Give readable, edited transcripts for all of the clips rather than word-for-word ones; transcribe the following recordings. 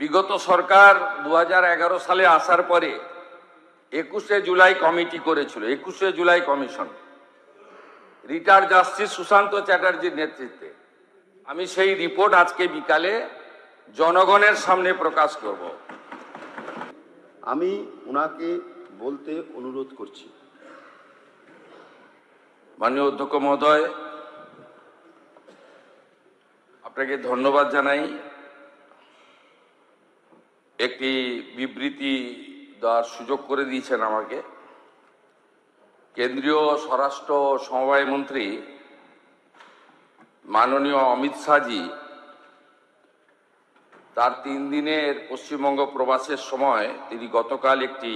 বিগত সরকার 2011 সালে আসার পরে 21শে জুলাই কমিটি করেছিল, 21শে July commission, retired justice Sushanta চ্যাটার্জির নেতৃত্বে। আমি সেই রিপোর্ট আজকে বিকালে জনগণের সামনে প্রকাশ করব। আমি ওনাকে বলতে অনুরোধ করছি। মাননীয় অধ্যক্ষ মহোদয়, আপনাকে ধন্যবাদ জানাই। একটি বিবৃতি দেওয়ার সুযোগ করে দিয়েছেন আমাকে। কেন্দ্রীয় স্বরাষ্ট্র সমবায় মন্ত্রী মাননীয় অমিত শাহজি তার 3 দিনের পশ্চিমবঙ্গ প্রবাসের সময় তিনি গতকাল একটি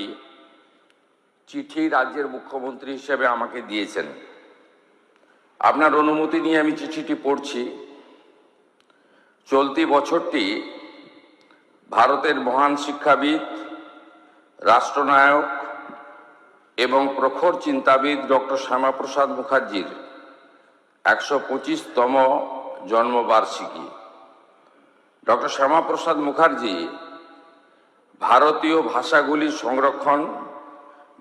চিঠি রাজ্যের মুখ্যমন্ত্রী হিসেবে আমাকে দিয়েছেন। আপনার অনুমতি নিয়ে আমি চিঠিটি পড়ছি। চলতি বছরটি ভারতের মহান শিক্ষাবিদ, রাষ্ট্রনায়ক এবং প্রখর চিন্তাবিদ ডক্টর শ্যামাপ্রসাদ মুখার্জির 125তম জন্মবার্ষিকী। ডক্টর শ্যামাপ্রসাদ মুখার্জি ভারতীয় ভাষাগুলির সংরক্ষণ,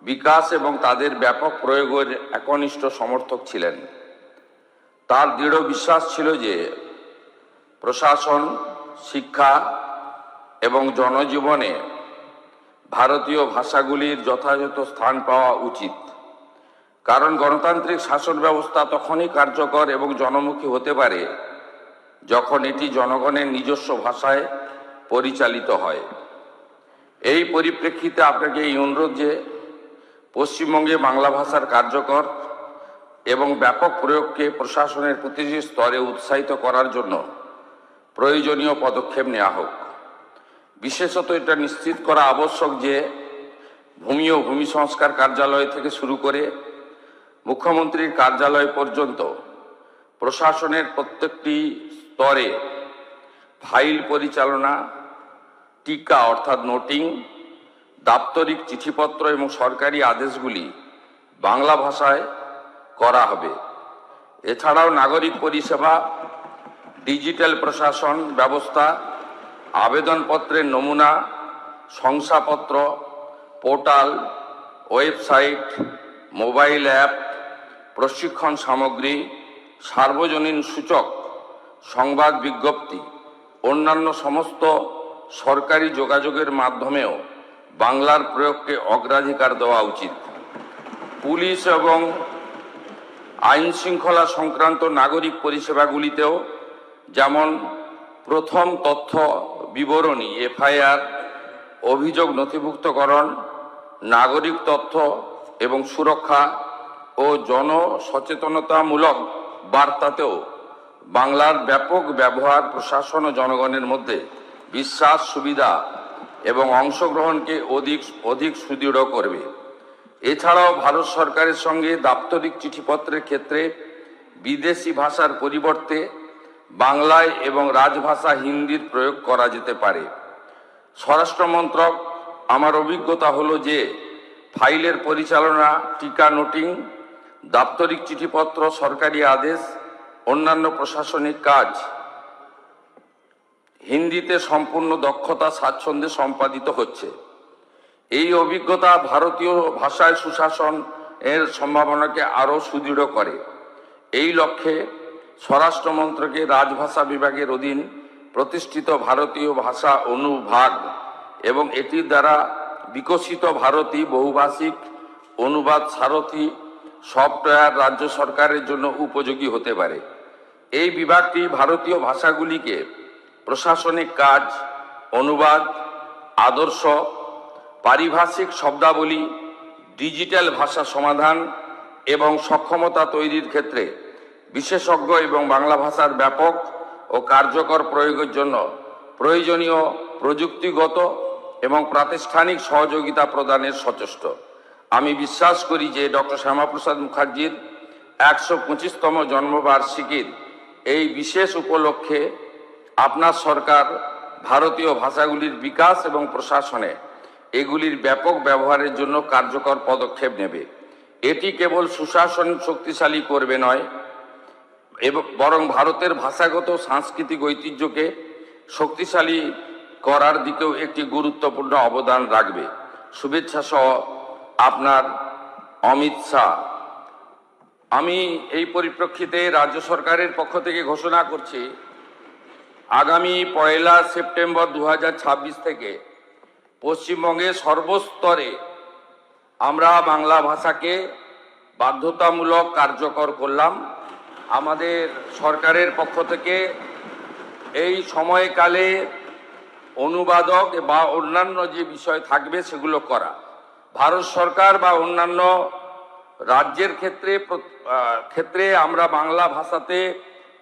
বিকাশ এবং তাদের ব্যাপক প্রয়োগের একনিষ্ঠ সমর্থক ছিলেন। তার দৃঢ় বিশ্বাস ছিল যে প্রশাসন, শিক্ষা এবং জনজীবনে ভারতীয় ভাষাগুলির যথাযথ স্থান পাওয়া উচিত, কারণ গণতান্ত্রিক শাসন ব্যবস্থা তখনই কার্যকর এবং জনমুখী হতে পারে যখন এটি জনগণের নিজস্ব ভাষায় পরিচালিত হয়। এই পরিপ্রেক্ষিতে আপনাকে এই অনুরোধ যে পশ্চিমবঙ্গে বাংলা ভাষার কার্যকর এবং ব্যাপক প্রয়োগকে প্রশাসনের প্রতিটি স্তরে উৎসাহিত করার জন্য প্রয়োজনীয় পদক্ষেপ নেওয়া হোক। বিশেষত এটা নিশ্চিত করা আবশ্যক যে ভূমি ও ভূমি সংস্কার কার্যালয় থেকে শুরু করে মুখ্যমন্ত্রীর কার্যালয় পর্যন্ত প্রশাসনের প্রত্যেকটি স্তরে ফাইল পরিচালনা, টিকা অর্থাৎ নোটিং, দাপ্তরিক চিঠিপত্র এবং সরকারি আদেশগুলি বাংলা ভাষায় করা হবে। এছাড়াও নাগরিক পরিষেবা, ডিজিটাল প্রশাসন ব্যবস্থা, আবেদনপত্রের নমুনা, শংসাপত্র, পোর্টাল, ওয়েবসাইট, মোবাইল অ্যাপ, প্রশিক্ষণ সামগ্রী, সার্বজনীন সূচক, সংবাদ বিজ্ঞপ্তি, অন্যান্য সমস্ত সরকারি যোগাযোগের মাধ্যমেও বাংলার প্রয়োগকে অগ্রাধিকার দেওয়া উচিত। পুলিশ এবং আইন শৃঙ্খলা সংক্রান্ত নাগরিক পরিষেবাগুলিতেও যেমন প্রথম তথ্য বিবরণী, এফআইআর, অভিযোগ নথিভুক্তকরণ, নাগরিক তথ্য এবং সুরক্ষা ও জনসচেতনতামূলক বার্তাতেও বাংলার ব্যাপক ব্যবহার প্রশাসন ও জনগণের মধ্যে বিশ্বাস, সুবিধা এবং অংশগ্রহণকে অধিক সুদৃঢ় করবে। এছাড়াও ভারত সরকারের সঙ্গে দাপ্তরিক চিঠিপত্রের ক্ষেত্রে বিদেশি ভাষার পরিবর্তে বাংলায় এবং রাজভাষা হিন্দির প্রয়োগ করা যেতে পারে। স্বরাষ্ট্র মন্ত্রক, আমার অভিজ্ঞতা হলো যে ফাইলের পরিচালনা, টিকা, নোটিং, দাপ্তরিক চিঠিপত্র, সরকারি আদেশ, অন্যান্য প্রশাসনিক কাজ হিন্দিতে সম্পূর্ণ দক্ষতা, স্বাচ্ছন্দ্যে সম্পাদিত হচ্ছে। এই অভিজ্ঞতা ভারতীয় ভাষায় সুশাসন এর সম্ভাবনাকে আরও সুদৃঢ় করে। এই লক্ষ্যে স্বরাষ্ট্র মন্ত্রকের রাজভাষা বিভাগের অধীন প্রতিষ্ঠিত ভারতীয় ভাষা অনুভাগ এবং এটির দ্বারা বিকশিত ভারতী বহুভাষিক অনুবাদ সারথী সফটওয়্যার রাজ্য সরকারের জন্য উপযোগী হতে পারে। এই বিভাগটি ভারতীয় ভাষাগুলিকে প্রশাসনিক কাজ, অনুবাদ, আদর্শ, পারিভাষিক শব্দাবলী, ডিজিটাল ভাষা সমাধান এবং সক্ষমতা তৈরির ক্ষেত্রে বিশেষজ্ঞ এবং বাংলা ভাষার ব্যাপক ও কার্যকর প্রয়োগের জন্য প্রয়োজনীয় প্রযুক্তিগত এবং প্রাতিষ্ঠানিক সহযোগিতা প্রদানের সচেষ্ট। আমি বিশ্বাস করি যে ডক্টর শ্যামাপ্রসাদ মুখার্জির 125তম জন্মবার্ষিকীর এই বিশেষ উপলক্ষে আপনার সরকার ভারতীয় ভাষাগুলির বিকাশ এবং প্রশাসনে এগুলির ব্যাপক ব্যবহারের জন্য কার্যকর পদক্ষেপ নেবে। এটি কেবল সুশাসন শক্তিশালী করবে নয়, বরং ভারতের ভাষাগত সাংস্কৃতিক ঐতিহ্যকে শক্তিশালী করার দিকেও একটি গুরুত্বপূর্ণ অবদান রাখবে। শুভেচ্ছা সহ আপনার অমিত শাহ। আমি এই পরিপ্রেক্ষিতে রাজ্য সরকারের পক্ষ থেকে ঘোষণা করছি, আগামী 1 সেপ্টেম্বর 2026 থেকে পশ্চিমবঙ্গে সর্বস্তরে আমরা বাংলা ভাষাকে বাধ্যতামূলক কার্যকর করলাম। আমাদের সরকারের পক্ষ থেকে এই সময়কালে অনুবাদক বা অন্যান্য যে বিষয় থাকবে সেগুলো করা। ভারত সরকার বা অন্যান্য রাজ্যের ক্ষেত্রে আমরা বাংলা ভাষাতে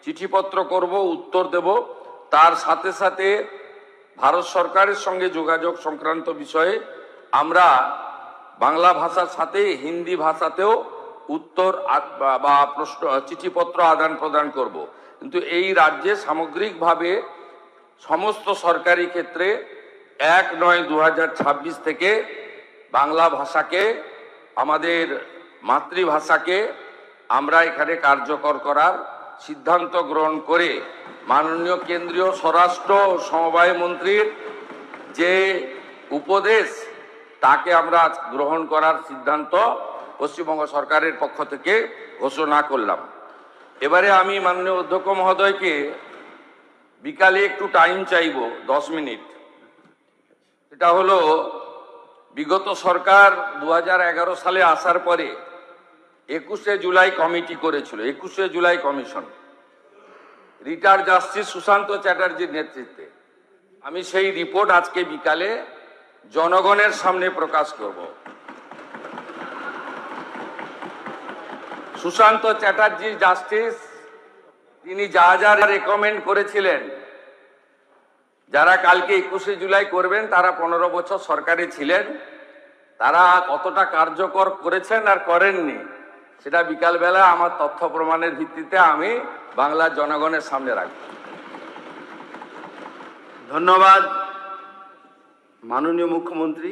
চিঠিপত্র করব, উত্তর দেব। তার সাথে সাথে ভারত সরকারের সঙ্গে যোগাযোগ সংক্রান্ত বিষয়ে আমরা বাংলা ভাষার সাথে হিন্দি ভাষাতেও উত্তর বা প্রশ্ন চিঠিপত্র আদান প্রদান করব। কিন্তু এই রাজ্যে সামগ্রিকভাবে সমস্ত সরকারি ক্ষেত্রে 1/9/2026 থেকে বাংলা ভাষাকে, আমাদের মাতৃভাষাকে আমরা এখানে কার্যকর করার সিদ্ধান্ত গ্রহণ করে মাননীয় কেন্দ্রীয় স্বরাষ্ট্র ও সমবায় মন্ত্রীর যে উপদেশ তাকে আমরা গ্রহণ করার সিদ্ধান্ত পশ্চিমবঙ্গ সরকারের পক্ষ থেকে ঘোষণা করলাম। এবারে আমি মাননীয় অধ্যক্ষ মহোদয়কে বিকালে একটু টাইম চাইব, 10 মিনিট। এটা হলো, বিগত সরকার 2011 সালে আসার পরে 21শে জুলাই কমিটি করেছিল, 21শে July commission, retired justice Sushanta চ্যাটার্জির নেতৃত্বে। আমি সেই রিপোর্ট আজকে বিকালে জনগণের সামনে প্রকাশ করব। সুশান্ত চ্যাটার্জি জাস্টিস, তিনি যা যা রেকমেন্ড করেছিলেন, যারা কালকে 21শে জুলাই করবেন তারা 15 বছর সরকারে ছিলেন, তারা কতটা কার্যকর করেছেন আর করেননি সেটা বিকালবেলা আমার তথ্য প্রমাণের ভিত্তিতে আমি বাংলার জনগণের সামনে রাখব। ধন্যবাদ মাননীয় মুখ্যমন্ত্রী।